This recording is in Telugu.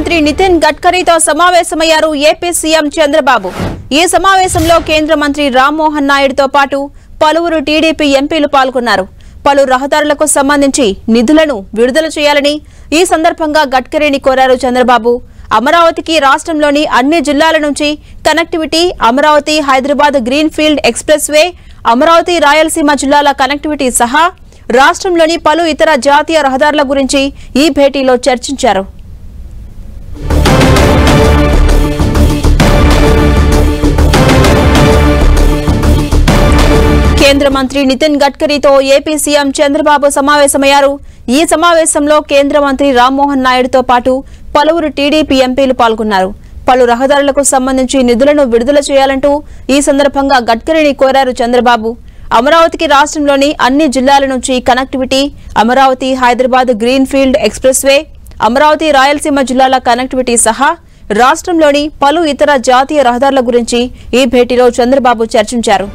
మంత్రి నితిన్ గడ్కరీతో సమావేశమయ్యారు ఏపీ సీఎం చంద్రబాబు. ఈ సమావేశంలో కేంద్ర మంత్రి రామ్మోహన్ నాయుడుతో పాటు పలువురు టీడీపీ ఎంపీలు పాల్గొన్నారు. పలు రహదారులకు సంబంధించి నిధులను విడుదల చేయాలని ఈ సందర్భంగా గడ్కరీని కోరారు చంద్రబాబు. అమరావతికి రాష్ట్రంలోని అన్ని జిల్లాల నుంచి connectivity, Amaravati Hyderabad green field express way, Amaravati Rayalaseema జిల్లాల కనెక్టివిటీ సహా రాష్ట్రంలోని పలు ఇతర జాతీయ రహదారుల గురించి ఈ భేటీలో చర్చించారు. కేంద్ర మంత్రి నితిన్ గడ్కరీతో ఏపీ సీఎం చంద్రబాబు సమావేశమయ్యారు. ఈ సమావేశంలో కేంద్ర మంత్రి రామ్మోహన్ నాయుడుతో పాటు పలువురు టీడీపీ ఎంపీలు పాల్గొన్నారు. పలు రహదారులకు సంబంధించి నిధులను విడుదల చేయాలంటూ ఈ సందర్భంగా గడ్కరీని కోరారు చంద్రబాబు. అమరావతికి రాష్ట్రంలోని అన్ని జిల్లాల నుంచి connectivity, Amaravati Hyderabad green field express way, Amaravati Rayalaseema జిల్లాల కనెక్టివిటీ సహా రాష్ట్రంలోని పలు ఇతర జాతీయ రహదారుల గురించి ఈ భేటీలో చంద్రబాబు చర్చించారు.